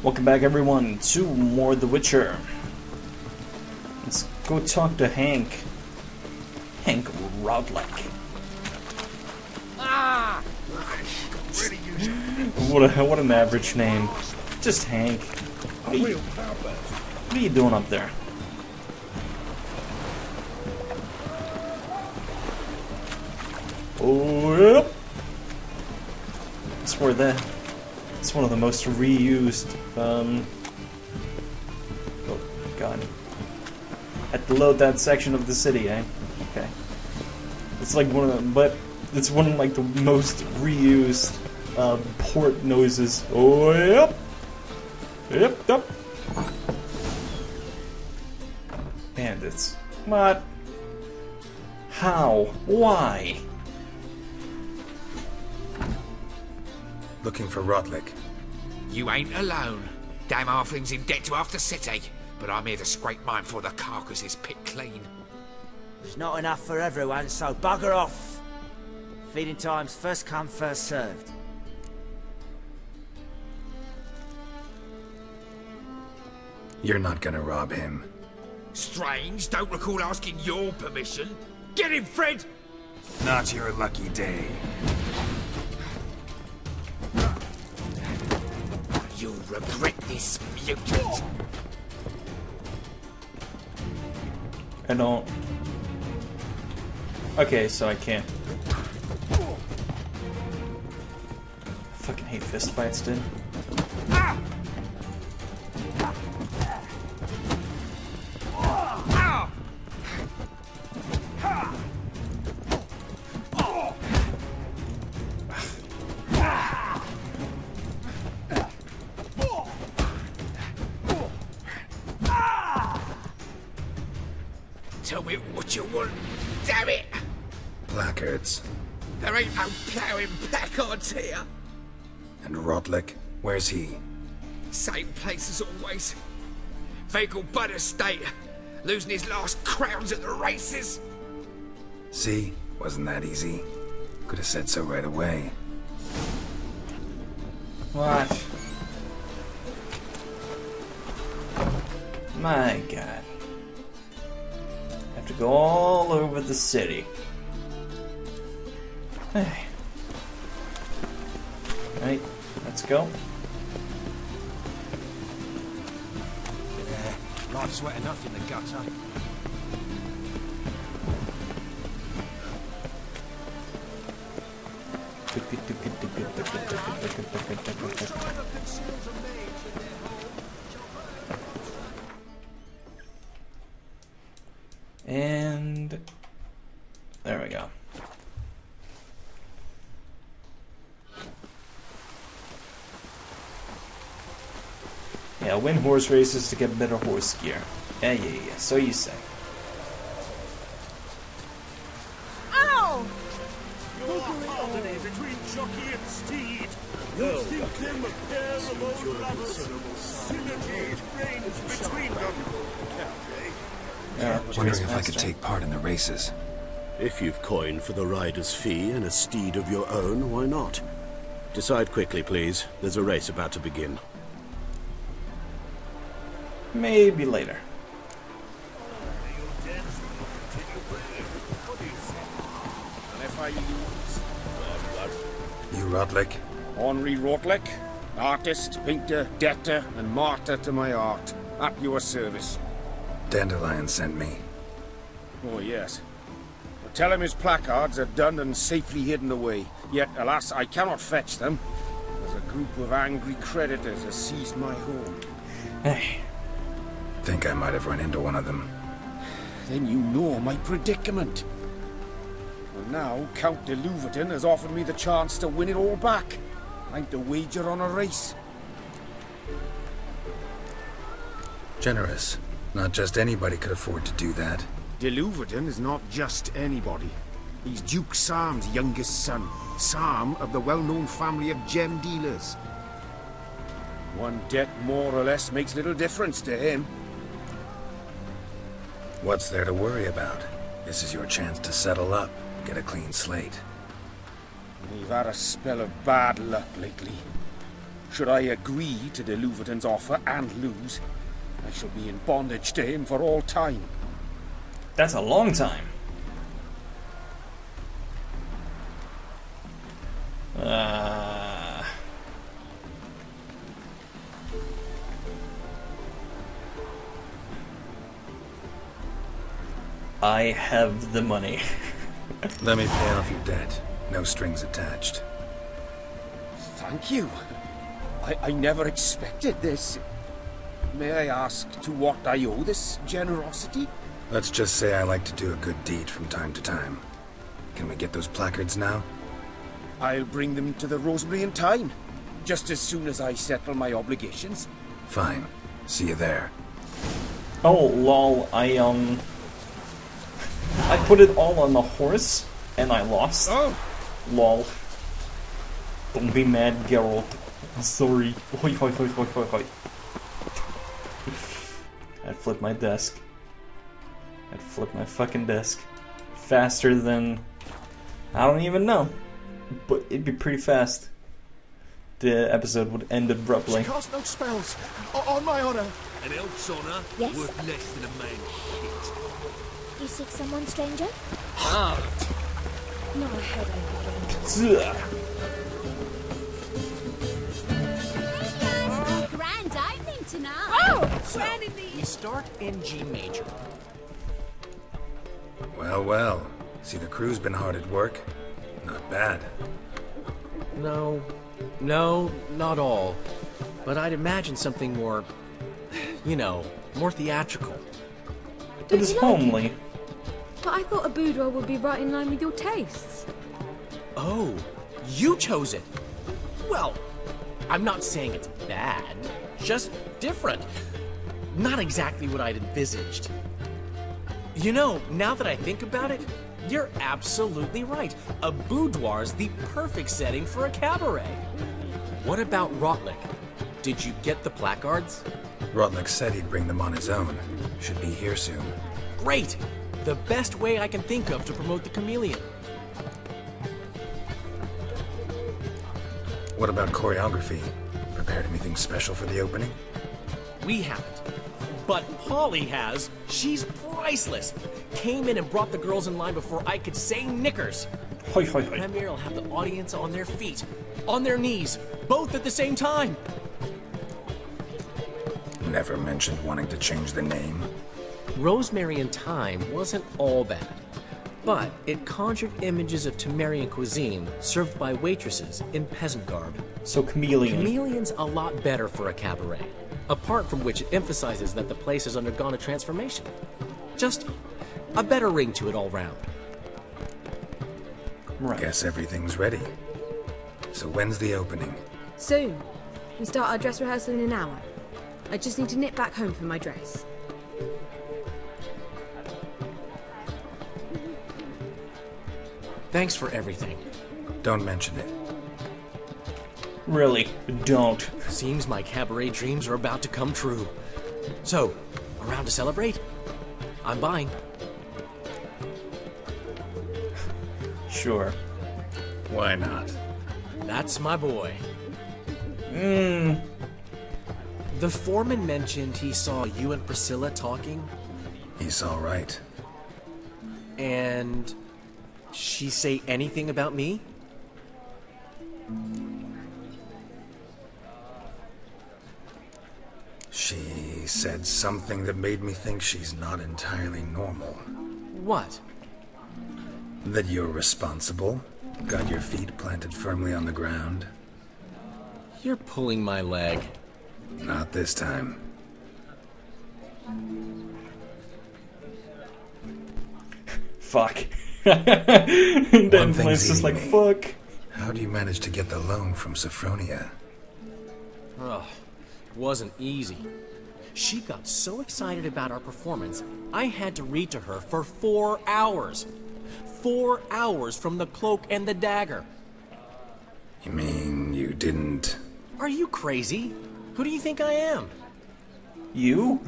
Welcome back, everyone, to more The Witcher. Let's go talk to Hank. Hank Rodlick. Ah! What an average name. Just Hank. What are you doing up there? Oh, yep. I swear that it's one of the most reused. Oh God! I had to load that section of the city, eh? Okay. It's like one of them, but it's one of like the most reused port noises. Oh yep, yep. Bandits. What? How? Why? Looking for Rodlick. You ain't alone. Damn halfling's in debt to half the city, but I'm here to scrape mine before the carcass is picked clean. There's not enough for everyone, so bugger off. Feeding time's first come, first served. You're not gonna rob him. Strange, don't recall asking your permission. Get him, Fred! Not your lucky day. You'll regret this, mutant. I don't... Okay, so I can't... I fucking hate fistfights, dude. Tell me what you want, damn it! Placards. There ain't no ploughing placards here. And Rodlick? Where's he? Same place as always. Vehicle Bud Estate. Losing his last crowns at the races. See? Wasn't that easy? Could have said so right away. What? My God. Have to go all over the city. Hey. Right, let's go. Life's wet enough in the gutter. And there we go. Yeah, win horse races to get better horse gear. Yeah, so you say. Ow! Your harmony between jockey and steed. You think them a pair of old lovers. Synergy reigns between them. Yeah, Wondering if I could take part in the races. If you've coin for the rider's fee and a steed of your own, why not? Decide quickly, please. There's a race about to begin. Maybe later. You Rodlick? Henri Rodlick, artist, painter, debtor, and martyr to my art. At your service. Dandelion sent me. Oh, yes. But tell him his placards are done and safely hidden away. Yet, alas, I cannot fetch them, as a group of angry creditors has seized my home. Hey. Think I might have run into one of them. Then you know my predicament. Well, now, Count de Louverton has offered me the chance to win it all back. I'm to wager on a race. Generous. Not just anybody could afford to do that. De Louverton is not just anybody. He's Duke Sam's youngest son. Sam of the well-known family of gem dealers. One debt more or less makes little difference to him. What's there to worry about? This is your chance to settle up, get a clean slate. We've had a spell of bad luck lately. Should I agree to the Luverton's offer and lose, I shall be in bondage to him for all time. That's a long time. I have the money. Let me pay off your debt. No strings attached. Thank you. I never expected this. May I ask to what I owe this generosity? Let's just say I like to do a good deed from time to time. Can we get those placards now? I'll bring them to the Rosemary in time, just as soon as I settle my obligations. Fine. See you there. Oh, lol, I put it all on the horse, and I lost. Oh! Lol. Don't be mad, Geralt. I'm sorry. Hoi, hoi, hoi, hoi, hoi, hoi. I'd flip my desk. I'd flip my fucking desk. Faster than... I don't even know. But it'd be pretty fast. The episode would end abruptly. She cast no spells. On my honor. An elf's honour Yes? worth less than a man's shit. You seek someone, stranger? Ah, No, I heard anything. Ugh. Grand opening tonight. Oh! So, We start in G major. Well, well. See, the crew's been hard at work. Not bad. No, not all. But I'd imagine something more, more theatrical. It is homely. But I thought a boudoir would be right in line with your tastes. Oh, you chose it. Well, I'm not saying it's bad, just different. Not exactly what I'd envisaged. Now that I think about it, you're absolutely right. A boudoir's the perfect setting for a cabaret. What about Rotlick? Did you get the placards? Rotlick said he'd bring them on his own. Should be here soon. Great! The best way I can think of to promote the chameleon. What about choreography? Prepared anything special for the opening? We haven't. But Polly has. She's priceless. Came in and brought the girls in line before I could say knickers. Hoi, hoi, hoi. Premier will have the audience on their feet, on their knees, both at the same time. Never mentioned wanting to change the name. Rosemary in Time wasn't all bad, but it conjured images of Temerian cuisine served by waitresses in peasant garb. So chameleon. Chameleon's a lot better for a cabaret, apart from which it emphasizes that the place has undergone a transformation. Just a better ring to it all round. Right. Guess everything's ready. So when's the opening? Soon. We start our dress rehearsal in an hour. I just need to nip back home for my dress. Thanks for everything. Don't mention it. Really, don't. Seems my cabaret dreams are about to come true. So, around to celebrate? I'm buying. Sure. Why not? That's my boy. The foreman mentioned he saw you and Priscilla talking, He's all right. and she say anything about me? She said something that made me think she's not entirely normal. What? That you're responsible, got your feet planted firmly on the ground. You're pulling my leg. Not this time. Fuck. Then One thing's Blaze just like, eating me. fuck. How do you manage to get the loan from Sophronia? Ugh, wasn't easy. She got so excited about our performance, I had to read to her for 4 hours. 4 hours from the Cloak and the Dagger. You mean you didn't... Are you crazy? Who do you think I am? You?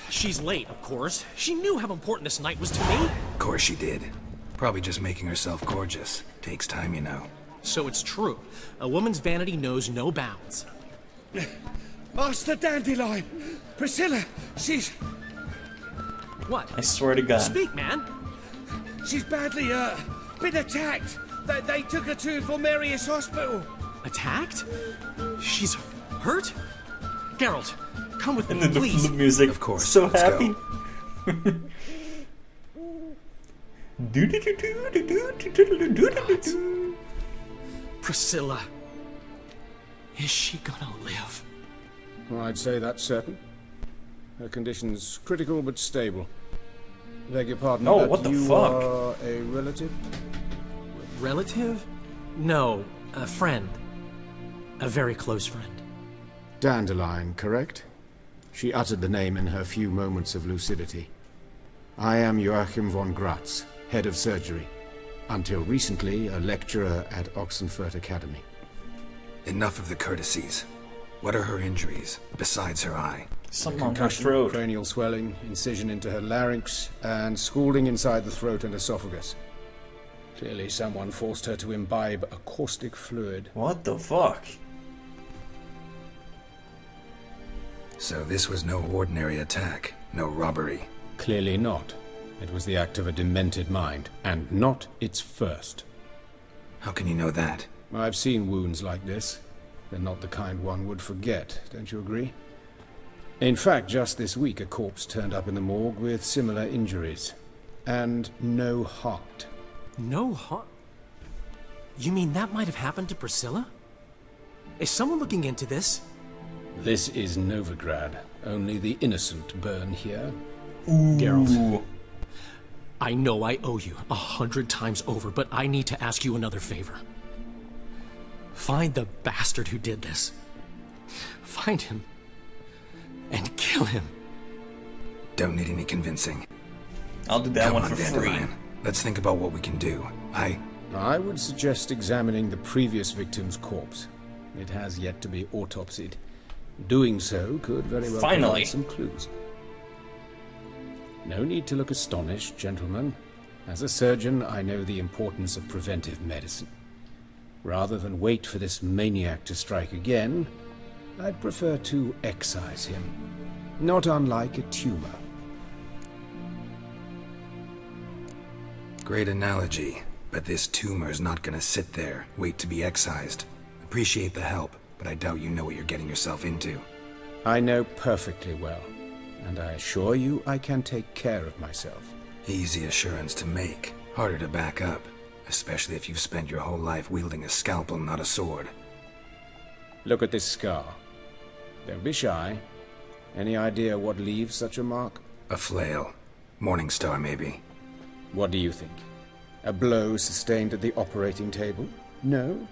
She's late, of course. She knew how important this night was to me. Of course she did. Probably just making herself gorgeous. Takes time, you know. So it's true. A woman's vanity knows no bounds. Master Dandelion! Priscilla, she's... What? I swear to God. Speak, man! she's badly, been attacked. They took her to Vulmerius Hospital. Attacked? She's hurt? Geralt, come with And me, then the please. flute music. Of course, So let's happy. go. Priscilla. Is she gonna live? Well, I'd say that's certain. Her condition's critical but stable. Beg your pardon, Oh, but what the you fuck? are a relative? Relative? No, a friend. A very close friend. Dandelion, correct? She uttered the name in her few moments of lucidity. I am Joachim von Gratz, head of surgery. Until recently, a lecturer at Oxenfurt Academy. Enough of the courtesies. What are her injuries, besides her eye? Something on her Concussion, throat. cranial swelling, incision into her larynx, and scalding inside the throat and esophagus. Clearly someone forced her to imbibe a caustic fluid. What the fuck? So this was no ordinary attack, no robbery. Clearly not. It was the act of a demented mind, and not its first. How can you know that? I've seen wounds like this. They're not the kind one would forget, don't you agree? In fact, just this week a corpse turned up in the morgue with similar injuries. And no heart. No heart? You mean that might have happened to Priscilla? Is someone looking into this? This is Novigrad. Only the innocent burn here. Geralt, I know I owe you 100 times over, but I need to ask you another favor. Find the bastard who did this. Find him. And kill him. Don't need any convincing. I'll do that Come one on, for free. Dandelion. Let's think about what we can do. I would suggest examining the previous victim's corpse. It has yet to be autopsied. Doing so could very well Finally. provide some clues. No need to look astonished, gentlemen. As a surgeon, I know the importance of preventive medicine. Rather than wait for this maniac to strike again, I'd prefer to excise him. Not unlike a tumor. Great analogy, but this tumor's not gonna sit there, wait to be excised. Appreciate the help, but I doubt you know what you're getting yourself into. I know perfectly well, and I assure you I can take care of myself. Easy assurance to make, harder to back up, especially if you've spent your whole life wielding a scalpel, not a sword. Look at this scar. Don't be shy. Any idea what leaves such a mark? A flail. Morningstar, maybe. What do you think? A blow sustained at the operating table? No?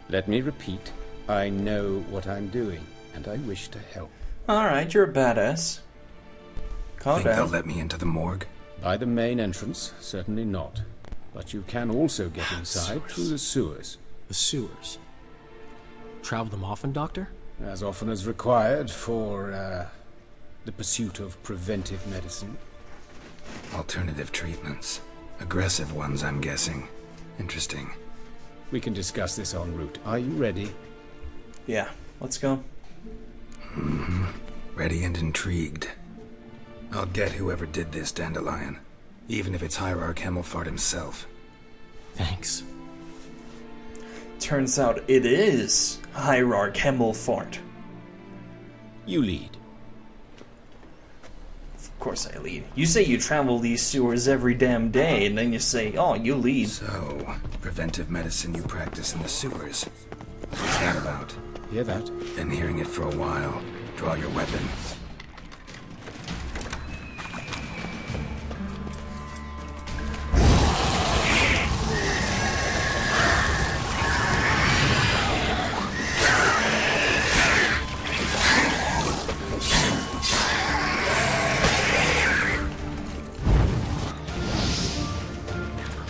Let me repeat. I know what I'm doing, and I wish to help. Alright, you're a badass. Calm Think they'll down. let me into the morgue? By the main entrance, certainly not. But you can also get inside through the sewers. The sewers. Travel them often, Doctor? As often as required for, the pursuit of preventive medicine. Alternative treatments. Aggressive ones, I'm guessing. Interesting. We can discuss this en route. Are you ready? Yeah, let's go. Ready and intrigued. I'll get whoever did this, Dandelion. Even if it's Hierarch Hemmelfart himself. Thanks. Turns out it is Hierarch Hemmelfart. You lead. Of course I lead. You say you travel these sewers every damn day, and then you say, oh, you lead. So, preventive medicine you practice in the sewers. What's that about? Hear that? Been hearing it for a while. Draw your weapon.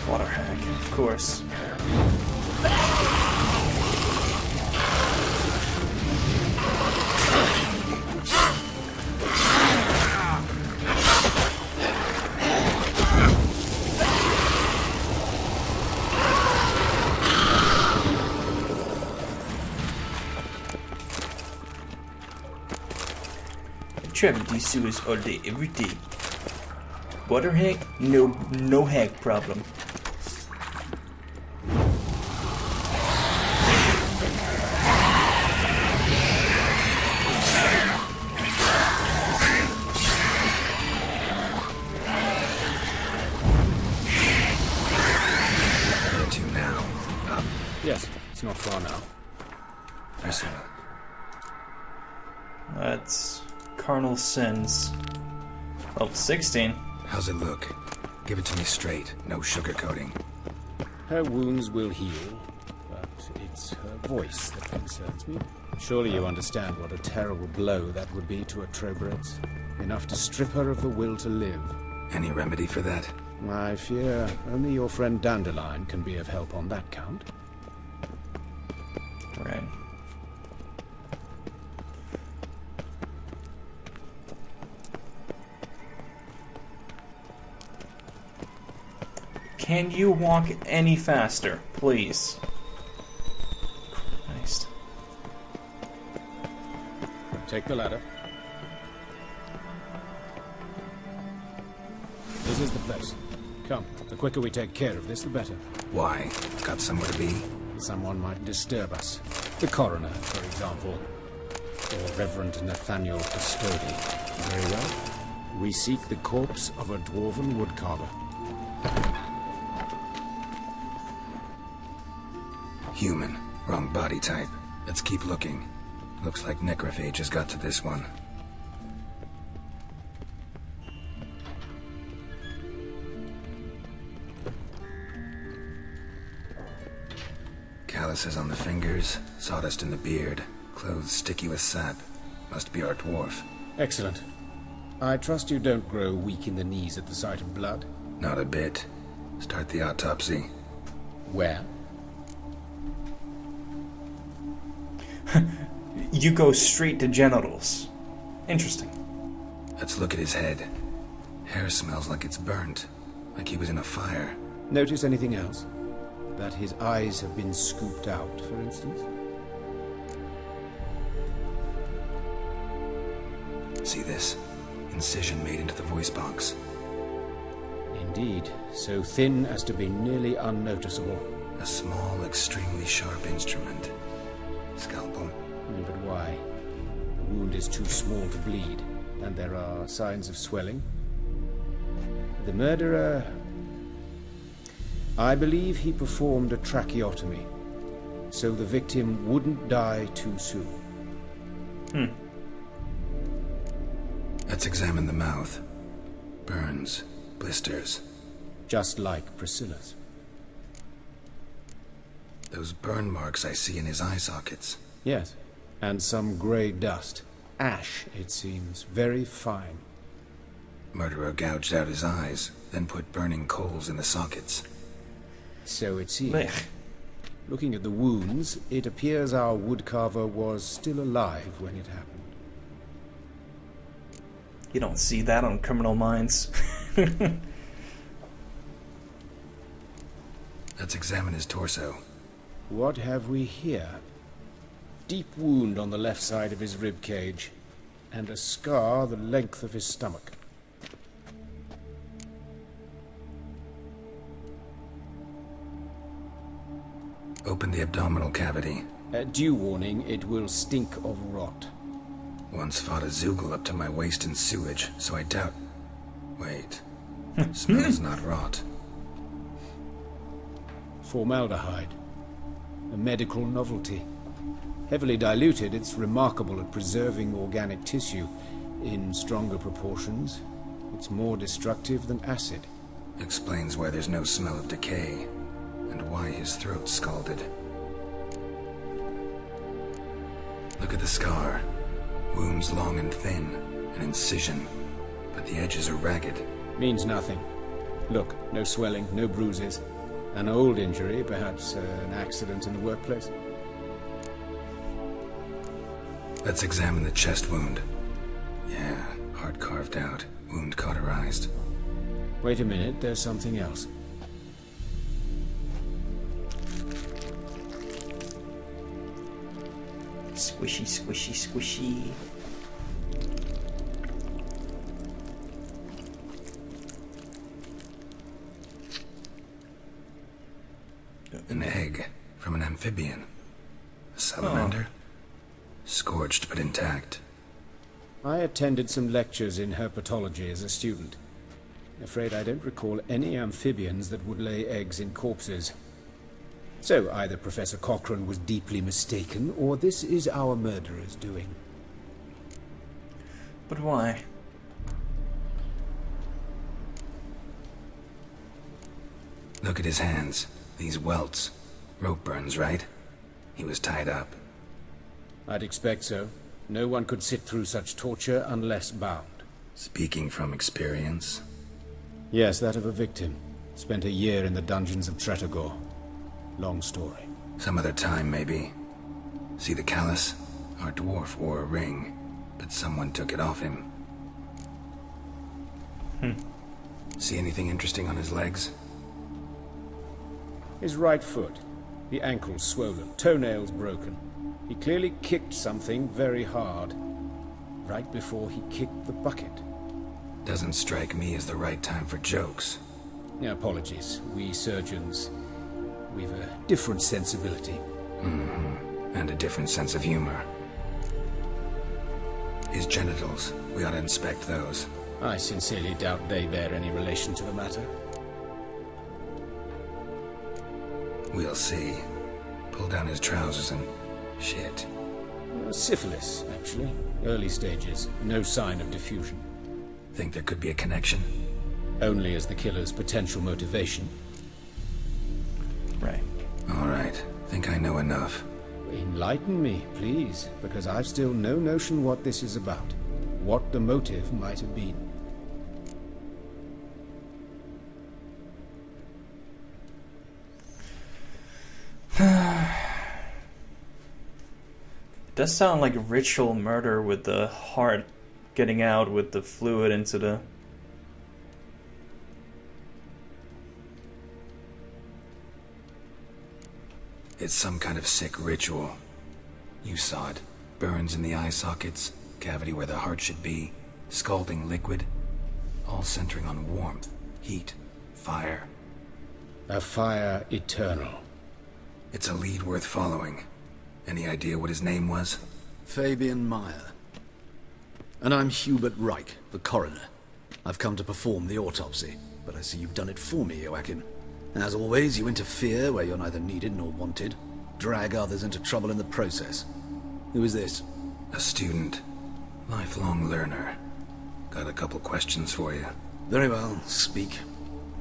Water hack, of course. travel these sewers all day, every day. Water hack? No hack problem. Where to now? Up. Yes, it's not far now. Listen. That's Carnal Sins. Level 16. How's it look? Give it to me straight, no sugarcoating. Her wounds will heal, but it's her voice that concerns me. Surely you understand what a terrible blow that would be to a Trobred's. Enough to strip her of the will to live. Any remedy for that? I fear only your friend Dandelion can be of help on that count. Right. Can you walk any faster, please? Christ. Take the ladder. This is the place. Come, the quicker we take care of this, the better. Why? Got somewhere to be? Someone might disturb us. The coroner, for example. Or Reverend Nathaniel Custody. Very well. We seek the corpse of a dwarven woodcarver. Human. Wrong body type. Let's keep looking. Looks like necrophage has got to this one. Calluses on the fingers, sawdust in the beard, clothes sticky with sap. Must be our dwarf. Excellent. I trust you don't grow weak in the knees at the sight of blood. Not a bit. Start the autopsy. Where? You go straight to genitals. Interesting. Let's look at his head. Hair smells like it's burnt. Like he was in a fire. Notice anything else? That his eyes have been scooped out, for instance? See this? Incision made into the voice box. Indeed, so thin as to be nearly unnoticeable. A small, extremely sharp instrument. Scalpel. But why? The wound is too small to bleed, and there are signs of swelling. The murderer... I believe he performed a tracheotomy, so the victim wouldn't die too soon. Let's examine the mouth. Burns, blisters. Just like Priscilla's. Those burn marks I see in his eye sockets. Yes, and some grey dust. Ash, it seems, very fine. Murderer gouged out his eyes, then put burning coals in the sockets. So it seems. Blech. Looking at the wounds, it appears our woodcarver was still alive when it happened. You don't see that on Criminal Minds. Let's examine his torso. What have we here? Deep wound on the left side of his rib cage, and a scar the length of his stomach. Open the abdominal cavity. Due warning, it will stink of rot. Once fought a Zoogle up to my waist in sewage, so I doubt... Wait. Smells not rot. Formaldehyde. A medical novelty. Heavily diluted, it's remarkable at preserving organic tissue. In stronger proportions, it's more destructive than acid. Explains why there's no smell of decay, and why his throat's scalded. Look at the scar. Wounds long and thin, an incision, but the edges are ragged. Means nothing. Look, no swelling, no bruises. An old injury, perhaps an accident in the workplace. Let's examine the chest wound. Yeah, heart carved out, wound cauterized. Wait a minute, there's something else. Squishy, squishy, squishy. An egg from an amphibian. A salamander? Scorched but intact. I attended some lectures in herpetology as a student. Afraid I don't recall any amphibians that would lay eggs in corpses. So either Professor Cochrane was deeply mistaken, or this is our murderer's doing. But why? Look at his hands. These welts. Rope burns, right? He was tied up. I'd expect so. No one could sit through such torture unless bound. Speaking from experience? Yes, that of a victim. Spent a year in the dungeons of Tretogor. Long story. Some other time, maybe. See the callus? Our dwarf wore a ring, but someone took it off him. See anything interesting on his legs? His right foot. The ankle swollen, toenails broken. He clearly kicked something very hard. Right before he kicked the bucket. Doesn't strike me as the right time for jokes. Apologies. We surgeons, we've a different sensibility. And a different sense of humor. His genitals, we ought to inspect those. I sincerely doubt they bear any relation to the matter. We'll see. Pull down his trousers and... shit. Syphilis, actually. Early stages. No sign of diffusion. Think there could be a connection? Only as the killer's potential motivation. Right. Alright. Think I know enough. Enlighten me, please, because I've still no notion what this is about. What the motive might have been. It does sound like a ritual murder with the heart getting out with the fluid into the... It's some kind of sick ritual. You saw it. Burns in the eye sockets, cavity where the heart should be, scalding liquid. All centering on warmth, heat, fire. A fire eternal. It's a lead worth following. Any idea what his name was? Fabian Meyer. And I'm Hubert Reich, the coroner. I've come to perform the autopsy, but I see you've done it for me, Joachim. As always, you interfere where you're neither needed nor wanted. Drag others into trouble in the process. Who is this? A student. Lifelong learner. Got a couple questions for you. Very well, speak.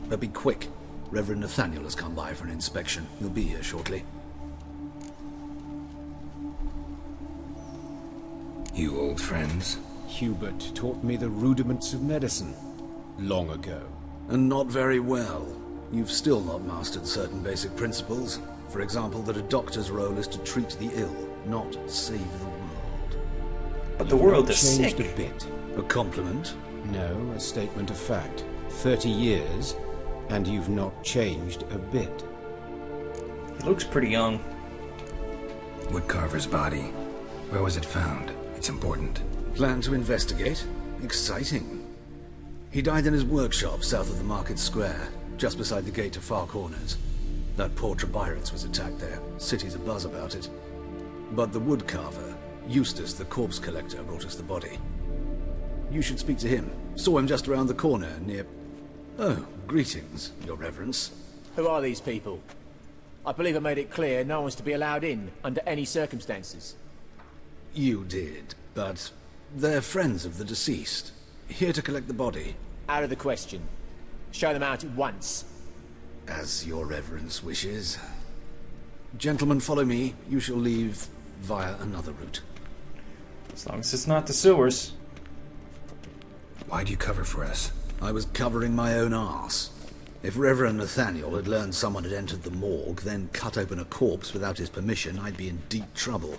But be quick. Reverend Nathaniel has come by for an inspection. He'll be here shortly. You old friends? Hubert taught me the rudiments of medicine. Long ago. And not very well. You've still not mastered certain basic principles. For example, that a doctor's role is to treat the ill, not save the world. But the world is sick. Changed a bit. A compliment? No, a statement of fact. 30 years, and you've not changed a bit. He looks pretty young. Woodcarver's body. Where was it found? It's important. Plan to investigate? Exciting. He died in his workshop south of the market square, just beside the gate to Far Corners. That poor Trebirates was attacked there. City's abuzz about it. But the woodcarver, Eustace the corpse collector, brought us the body. You should speak to him. Saw him just around the corner near... Oh, greetings, your reverence. Who are these people? I believe I made it clear no one's to be allowed in, under any circumstances. You did, but they're friends of the deceased. Here to collect the body. Out of the question. Show them out at once. As your reverence wishes. Gentlemen, follow me. You shall leave via another route. As long as it's not the sewers. Why'd you cover for us? I was covering my own arse. If Reverend Nathaniel had learned someone had entered the morgue, then cut open a corpse without his permission, I'd be in deep trouble.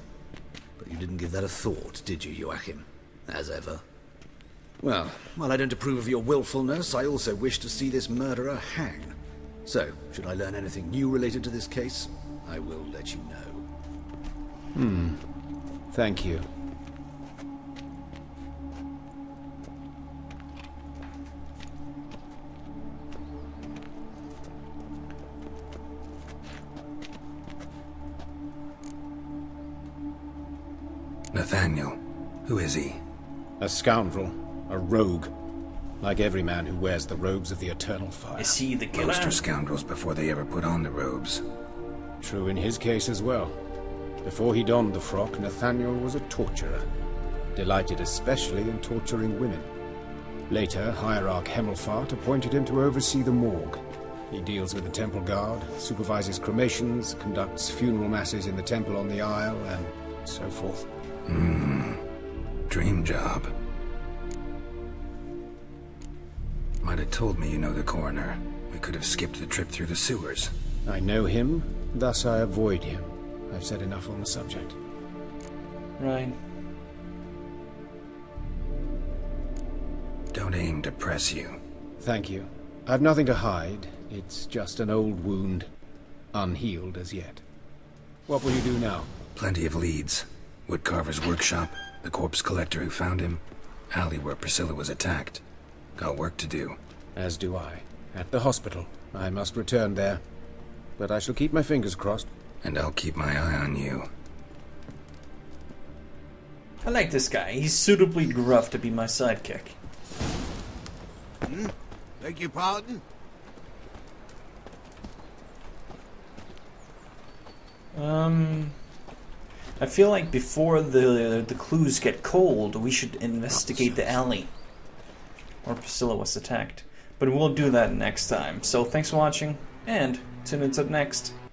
But you didn't give that a thought, did you, Joachim? As ever. Well, while I don't approve of your willfulness, I also wish to see this murderer hang. So, should I learn anything new related to this case, I will let you know. Thank you. Nathaniel. Who is he? A scoundrel. A rogue. Like every man who wears the robes of the eternal fire. Is he the killer? Most are scoundrels before they ever put on the robes. True in his case as well. Before he donned the frock, Nathaniel was a torturer. Delighted especially in torturing women. Later, Hierarch Hemmelfart appointed him to oversee the morgue. He deals with the temple guard, supervises cremations, conducts funeral masses in the temple on the Isle, and so forth. Dream job. Might have told me you know the coroner. We could have skipped the trip through the sewers. I know him, thus I avoid him. I've said enough on the subject. Right. Don't aim to press you. Thank you. I've nothing to hide. It's just an old wound, unhealed as yet. What will you do now? Plenty of leads. Woodcarver's workshop, the corpse collector who found him, alley where Priscilla was attacked. Got work to do. As do I. At the hospital. I must return there. But I shall keep my fingers crossed. And I'll keep my eye on you. I like this guy. He's suitably gruff to be my sidekick. Beg your pardon? I feel like before the clues get cold, we should investigate the alley where Priscilla was attacked. But we'll do that next time. So thanks for watching, and tune in to next.